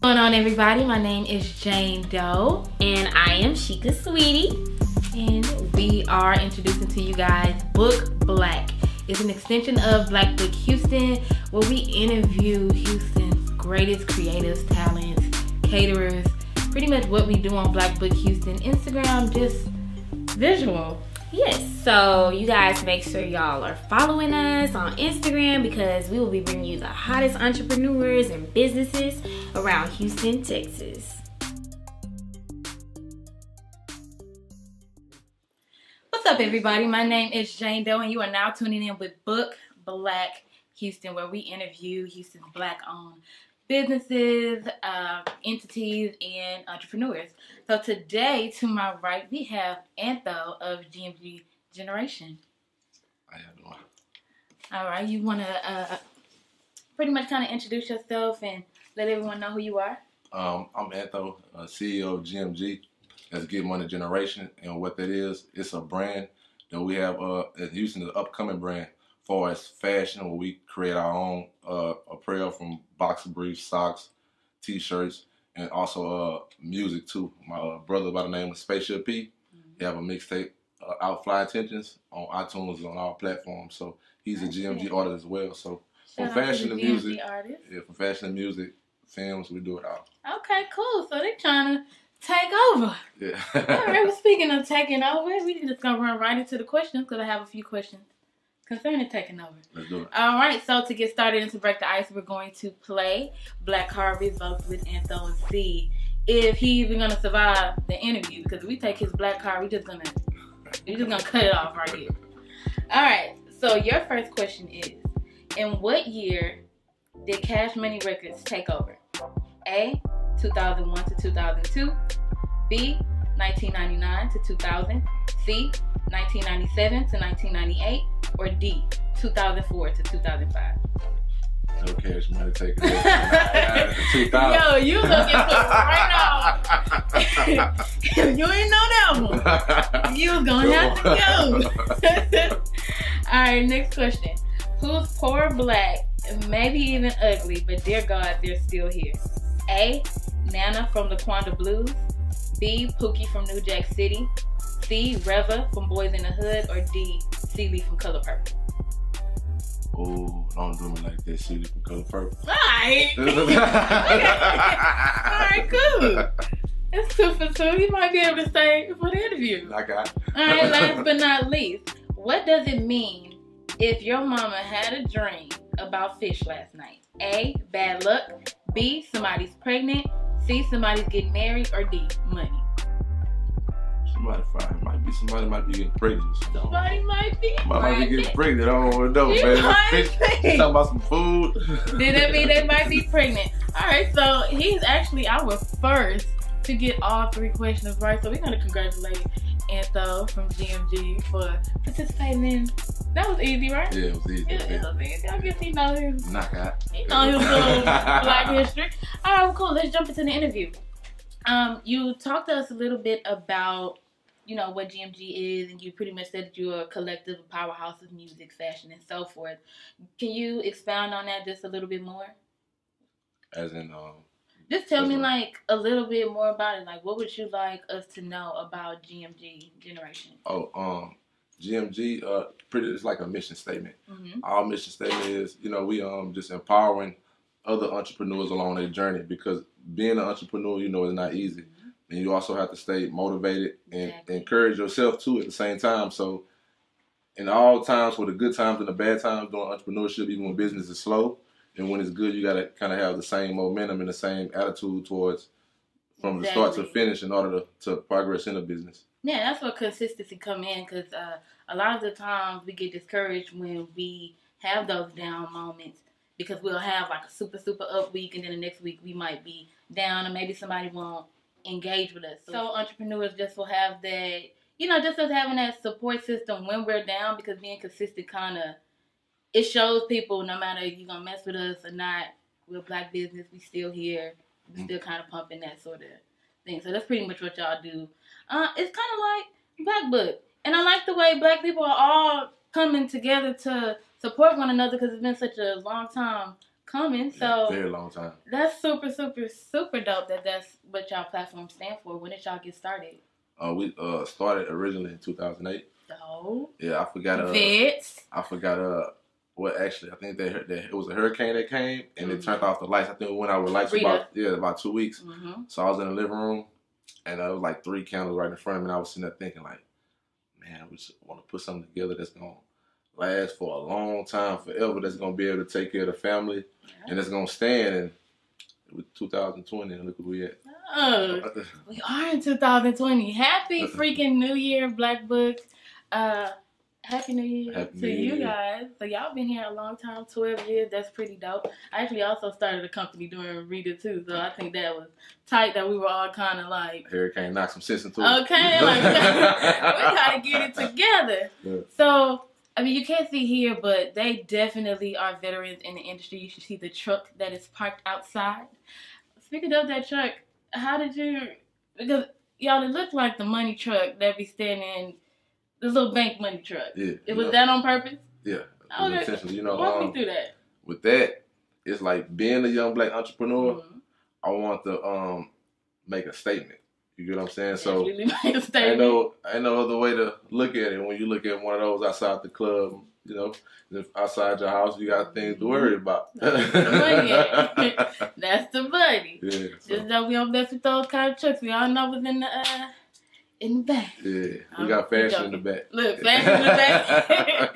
What's going on, everybody? My name is Jane Doe. And I am Sheikah Sweetie. And we are introducing to you guys Book Black. It's an extension of Black Book Houston, where we interview Houston's greatest creatives, talents, caterers, pretty much what we do on Black Book Houston Instagram, just visual. Yes, so you guys make sure y'all are following us on Instagram because we will be bringing you the hottest entrepreneurs and businesses around Houston, Texas. What's up, everybody? My name is Jane Doe, and you are now tuning in with Book Black Houston, where we interview Houston's Black-owned businesses, entities, and entrepreneurs. So today, to my right, we have Antho of GMG Generation. How y'all doing? All right, you want to pretty much kind of introduce yourself and let everyone know who you are? I'm Antho, CEO of GMG. That's Get Money Generation, and what that is, it's a brand that we have at Houston, an upcoming brand for as fashion, where we create our own apparel from boxer briefs, socks, t-shirts, and also music too. My brother by the name of Spaceship P, he have a mixtape, Out Fly Intentions, on iTunes, on all platforms. So he's a GMG artist as well. So from fashion to music, from fashion to music, films, we do it all. Okay, cool. So they trying to take over. Yeah. All right. Well, speaking of taking over, we just gonna run right into the questions because I have a few questions concerning taking over. Let's do it. All right, so to get started and to break the ice, we're going to play Black Card Results with Antho and see if he's even gonna survive the interview. Because if we take his black card, we're just gonna cut it off right here. All right. So your first question is: in what year did Cash Money Records take over? A, 2001 to 2002. B, 1999 to 2000. C, 1997 to 1998. Or D, 2004 to 2005. No Cash Money taking over. 2000. Yo, you gonna get put right off. If you ain't know that one, you was gonna have to go. Alright, next question. Who's poor, black, and maybe even ugly, but dear God, they're still here? A, Nana from the Quanda Blues. B, Pookie from New Jack City. C, Reva from Boys in the Hood. Or D, Celie from Color Purple. Oh, don't do me like that. Celie from Color Purple. Alright. Alright, cool. That's 2 for 2. You might be able to stay for the interview. I got it. Alright, last but not least, what does it mean if your mama had a dream about fish last night? A, bad luck. B, somebody's pregnant. C, somebody's getting married. Or D, money. Somebody might be getting pregnant. Somebody might be getting pregnant. I don't want to know, man. Talking about some food. Did that mean they might be pregnant? Alright, so he's actually our first to get all 3 questions right. So we're going to congratulate Antho from GMG for participating in. That was easy, right? Yeah, it was easy. It was easy. I guess he knows his knockout. He knows his little Black history. All right, well, cool. Let's jump into the interview. You talked to us a little bit about, you know, what GMG is, and you pretty much said that you're a collective, a powerhouse of music, fashion, and so forth. Can you expound on that just a little bit more? As in, just tell me like a little bit more about it. Like, what would you like us to know about GMG Generation? GMG, it's like a mission statement. Our mission statement is, you know, we just empowering other entrepreneurs along their journey, because being an entrepreneur, you know, is not easy. And you also have to stay motivated and encourage yourself too at the same time. So in all times, for the good times and the bad times, doing entrepreneurship, even when business is slow, and when it's good, you got to kind of have the same momentum and the same attitude towards from the start to finish in order to progress in a business. Yeah, that's where consistency come in, because a lot of the times we get discouraged when we have those down moments, because we'll have like a super up week, and then the next week we might be down, and maybe somebody won't engage with us. So entrepreneurs just will have that, you know, just us having that support system when we're down, because being consistent kind of, it shows people no matter if you're going to mess with us or not, we're Black business, we still here, we still kind of pumping that sort of thing. So that's pretty much what y'all do. It's kind of like Black Book. And I like the way Black people are all coming together to support one another, because it's been such a long time coming. So very long time. That's super, super, super dope that that's what y'all platform stand for. When did y'all get started? We started originally in 2008. Oh. Yeah, I forgot. Vets. I forgot. Well, actually, I think that it was a hurricane that came and it turned off the lights. I think it went out with lights for about 2 weeks. So I was in the living room and there was like 3 candles right in front of me. And I was sitting there thinking like, man, we just want to put something together that's gonna last for a long time, forever. That's gonna be able to take care of the family and it's gonna stand. And with 2020, and look where we at. Oh, we are in 2020. Happy freaking New Year, Black Book. Happy New Year to you guys. So y'all been here a long time, 12 years. That's pretty dope. I actually also started a company during Rita too, so I think that was tight that we were all kind of like... Hurricane knocked some sense into it. Okay, like we gotta get it together. Yeah. So, I mean, you can't see here, but they definitely are veterans in the industry. You should see the truck that is parked outside. Speaking of that truck, how did you... Because, y'all, it looked like the money truck that be standing... The little bank money truck. Yeah. It was that on purpose? Yeah. Intentionally. You know, walk me through that. With that, it's like being a young Black entrepreneur, I want to make a statement. You get what I'm saying? So make a statement. Ain't no other way to look at it. When you look at one of those outside the club, you know, outside your house, you got things to worry about. That's the money. That's the money. Yeah, so. Just that we don't mess with those kind of trucks. We all know what's in the back. Yeah, we got fashion in the back. Look, fashion in the back.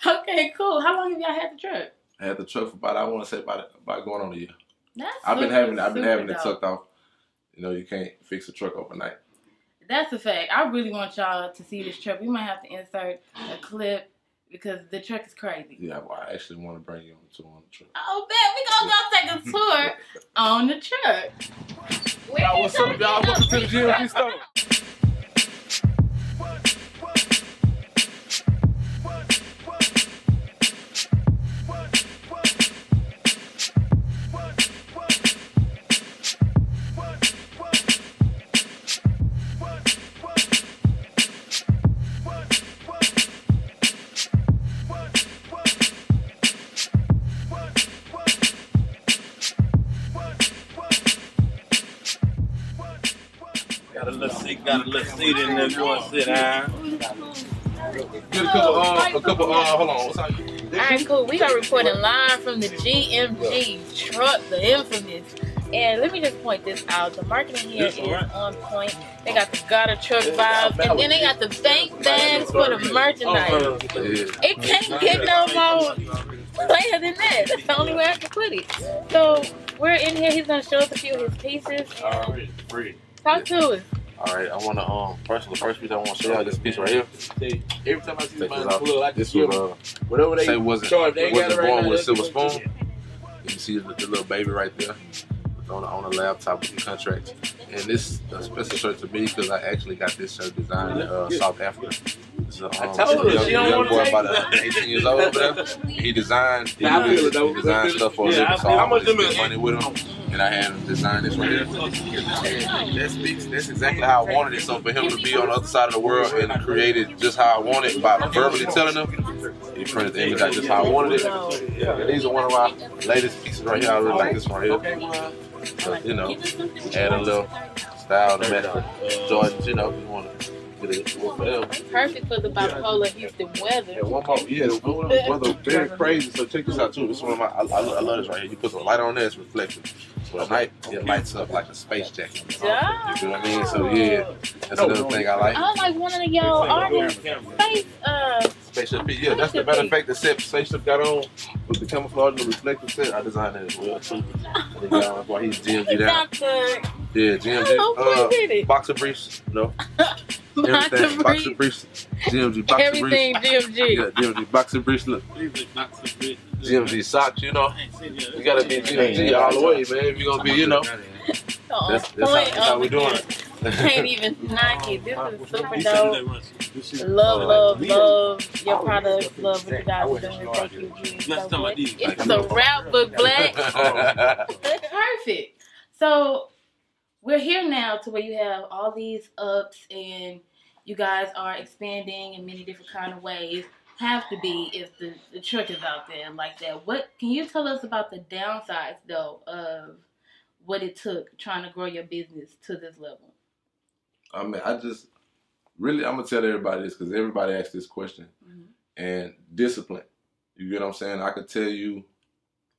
Okay, cool. How long have y'all had the truck? I had the truck for about going on a year. I've been having it tucked off. You know, you can't fix a truck overnight. That's a fact. I really want y'all to see this truck. We might have to insert a clip because the truck is crazy. Yeah, well, I actually want to bring you on a tour on the truck. Oh, bet. We gonna go take a tour on the truck. Y'all, what's up, y'all? Welcome to the GMG store. Got a little seat in there if you want to sit down. Get a couple, hold on, what's up? Alright, cool. We are reporting live from the GMG truck, the infamous. And let me just point this out. The marketing here is on point. They got the gutter truck vibes, and then they got the bank bags for the merchandise. It can't get no more player than that. That's the only way I can put it. So we're in here. He's gonna show us a few of his pieces. And talk to us. All right, I want to the first piece I want to show y'all this piece right here. Every time I see somebody pull it like this was whatever they wasn't born with a silver spoon. You can see the little baby right there on the laptop with the contract. And this is a special shirt to me because I actually got this shirt designed in South Africa. I told her, she don't young boy want about 18 years old over there. He designed stuff for a living, so I always spent money with him. And I had him design this right here. And that's exactly how I wanted it. So for him to be on the other side of the world and create it just how I wanted by verbally telling him, he printed the image out just how I wanted it. And these are one of my latest pieces right here. I really like this one right here. So, you know, add a little style to match with Jordans, you know, if you want to. Perfect for the bipolar Houston weather. And one more, the weather very crazy. So check this out too. This is one of my, I love this right here. You put the light on there, it's reflective. So at night, it lights up like a space jacket. You know what I mean? So yeah, that's another thing I like. I like one of y'all artists' spaceship piece. Yeah, that's the matter of fact. The set spaceship got on with the camouflage and the reflective set. I designed it as well too. And they got on while he's GMG down. Yeah, GMG. Boxer briefs, no. Everything, boxer briefs, GMG, boxer everything briefs. GMG. Yeah, GMG, boxer briefs, look. GMG socks, you know. You gotta be GMG all the way, man. If you're gonna be, you know. That's how we doing it. Can't even knock it. This is super dope. Love your products. Love what you guys are doing. Thank you again so much. It's the Rap Book Black. Perfect. So we're here now to where you have all these ups and you guys are expanding in many different kind of ways. have to be if the truck is out there like that. What can you tell us about the downsides though of what it took trying to grow your business to this level? I mean, I'm gonna tell everybody this because everybody asks this question. And discipline. You get what I'm saying? I could tell you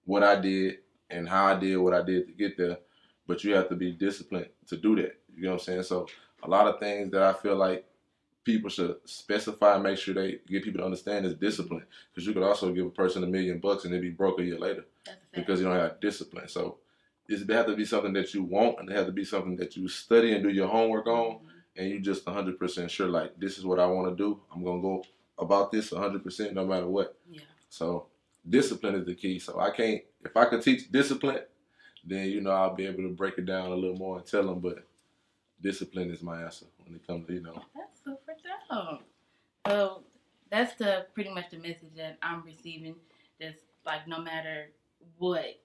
what I did and how I did what I did to get there, but you have to be disciplined to do that. You get what I'm saying? So a lot of things that I feel like people should specify and make sure they get people to understand is discipline. Because you could also give a person $1 million and they'd be broke a year later because you don't have discipline. So it have to be something that you want, and it have to be something that you study and do your homework on, and you just 100% sure, like, this is what I want to do. I'm going to go about this 100% no matter what. Yeah. So discipline is the key. So if I could teach discipline, then, I'll be able to break it down a little more and tell them, but discipline is my answer when it comes to, That's super dope. So that's pretty much the message that I'm receiving. That's like, no matter what,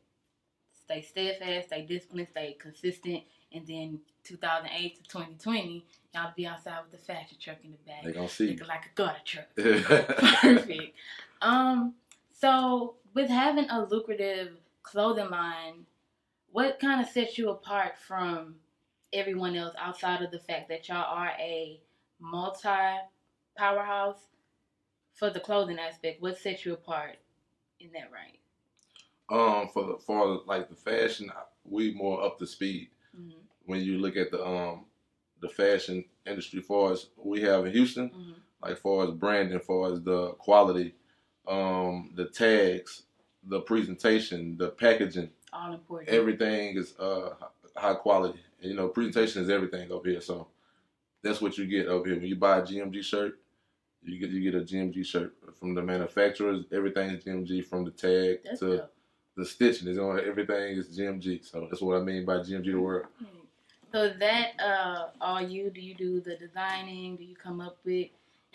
stay steadfast, stay disciplined, stay consistent, and then 2008 to 2020, y'all be outside with the fashion truck in the back. They gonna see. Looking like a gutter truck. Perfect. So with having a lucrative clothing line, what kind of sets you apart from everyone else outside of the fact that y'all are a multi-powerhouse for the clothing aspect? What sets you apart in that right? For like the fashion, we more up to speed. When you look at the fashion industry, far as we have in Houston, like far as branding, far as the quality, the tags, the presentation, the packaging, all important. Everything is high quality. And, presentation is everything over here. So that's what you get over here. When you buy a GMG shirt, you get a GMG shirt from the manufacturers. Everything is GMG, from the tag to the stitching. Everything is GMG. So that's what I mean by GMG the world. So is that all you? Do you do the designing? Do you come up with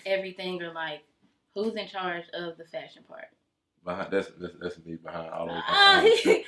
everything, or like who's in charge of the fashion part? That's me behind all of it.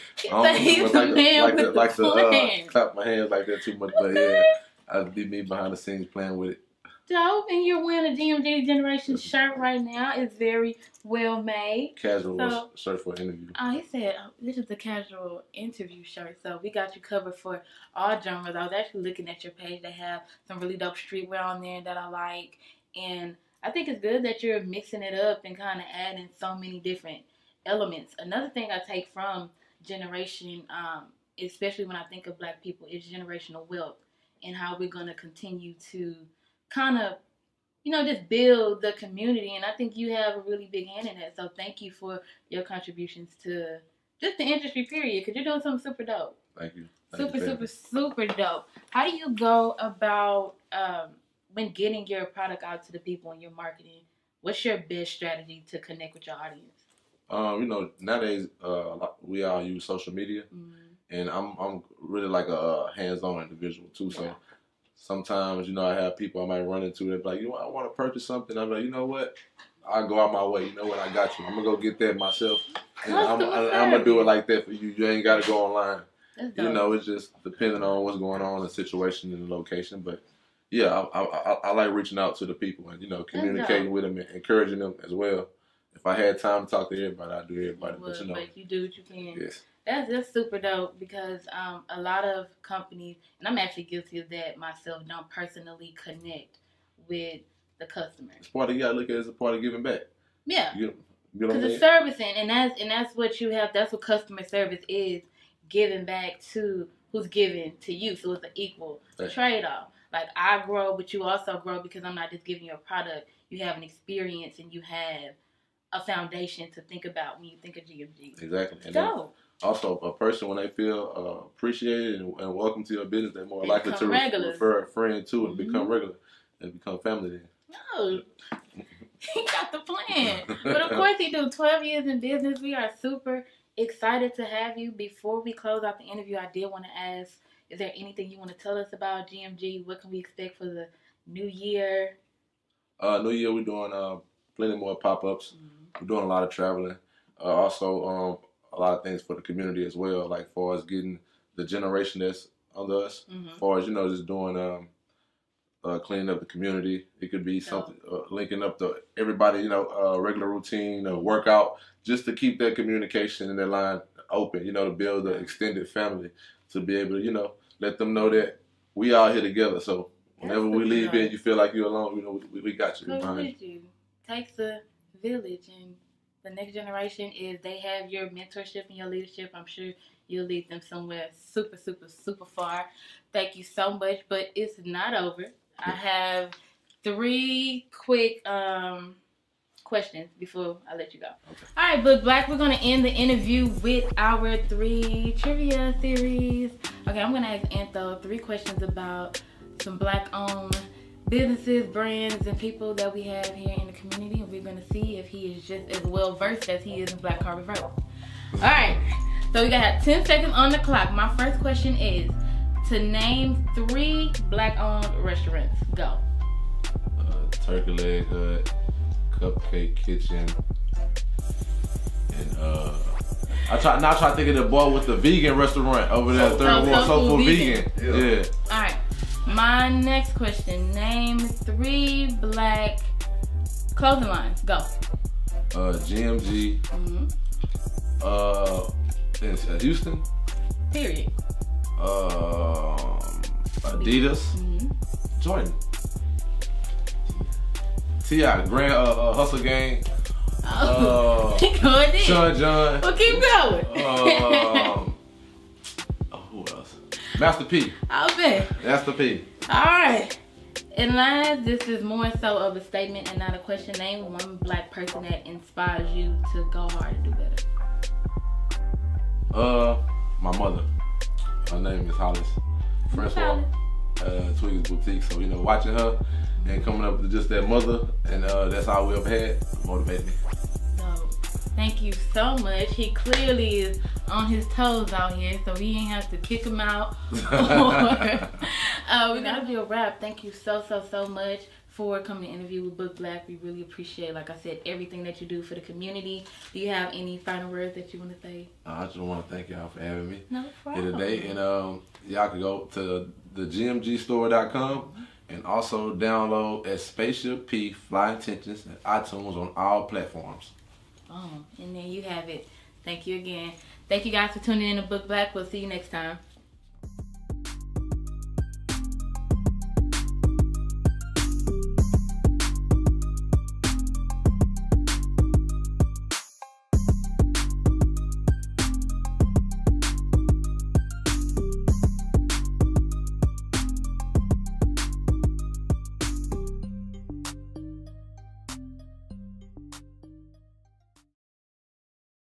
He's the man with the plan. Clap my hands like that too much, but yeah, I'd be me behind the scenes playing with it. Dope, and you're wearing a GMG Generation shirt right now. It's very well made. Casual shirt for an interview. He said, this is a casual interview shirt, so we got you covered for all genres. I was actually looking at your page. They have some really dope streetwear on there that I like, and I think it's good that you're mixing it up and kind of adding so many different elements. Another thing I take from Generation, especially when I think of Black people, is generational wealth and how we're going to continue to kind of, just build the community. And I think you have a really big hand in that. So thank you for your contributions to just the industry, period, because you're doing something super dope. Thank you. Super dope. How do you go about when getting your product out to the people in your marketing? What's your best strategy to connect with your audience? Nowadays we all use social media, and I'm really like a hands-on individual too. So sometimes I have people I might run into that like, I want to purchase something. I'm like, you know what? I'll go out my way. You know what? I got you. I'm gonna go get that myself. And I'm gonna do it like that for you. You ain't gotta go online. It's just depending on what's going on, the situation and the location. But yeah, I like reaching out to the people and communicating with them and encouraging them as well. If I had time to talk to everybody, I'd do everybody. But you do what you can. Yes. That's super dope because a lot of companies, and I'm actually guilty of that myself, don't personally connect with the customer. It's part of, you gotta look at it as a part of giving back. Yeah. You know what I mean? It's servicing, and that's what you have. That's what customer service is, giving back to who's giving to you. So it's an equal trade-off. Like, I grow, but you also grow because I'm not just giving you a product. You have an experience, and you have a foundation to think about when you think of GMG. Exactly. And also, a person, when they feel appreciated and welcome to your business, they're more likely to refer a friend to and become regular and become family then. No. He got the plan. But of course he do. 12 years in business. We are super excited to have you. Before we close out the interview, I did want to ask, is there anything you want to tell us about GMG? What can we expect for the new year? New year, we're doing plenty more pop-ups. We're doing a lot of traveling. Also, a lot of things for the community as well, like far as getting the generation that's under us. As far as, just doing cleaning up the community. It could be something linking up to everybody, you know, regular routine, workout, just to keep that communication and that line open, you know, to build an extended family, to be able to, you know, let them know that we all here together. So whenever we leave here, you feel like you're alone, you know, we got you. You. Takes a village, and the next generation is they have your mentorship and your leadership. I'm sure you'll lead them somewhere super, super, super far. Thank you so much, but it's not over. I have 3 quick questions before I let you go. Okay. All right, Book Black, we're going to end the interview with our 3 trivia series. Okay, I'm going to ask Antho 3 questions about some Black-owned businesses, brands, and people that we have here in the community, and we're going to see if he is just as well versed as he is in Black Carpet Road. All right, so we got 10 seconds on the clock. My first question is to name 3 Black-owned restaurants. Go. Turkey Leg Hut, Cupcake Kitchen, and I try to think of the boy with the vegan restaurant over there, Third Ward Soulful Vegan. Yeah. All right. My next question: name 3 Black clothing lines. Go. GMG. In Houston. Period. Adidas. Jordan. T.I. Grand Hustle Gang. Go ahead. Sean John. Well, keep going. Who else? Master P. I'll bet. Master P. All right. And last, this is more so of a statement and not a question. Name 1 Black person that inspires you to go hard and do better. My mother. Her name is Hollis Francois. Twiggy's Boutique. So, you know, watching her and coming up with just that mother, and that's all we ever had, motivated me. So, thank you so much. He clearly is on his toes out here, so we ain't have to kick him out. We gotta do a wrap. Thank you so much for coming to interview with Book Black. We really appreciate, like I said, everything that you do for the community. Do you have any final words that you want to say? I just want to thank y'all for having me here today. And y'all can go to the GMGstore.com and also download at Spaceship P Fly Intentions at iTunes on all platforms. And there you have it. Thank you again. Thank you guys for tuning in to Book Black. We'll see you next time.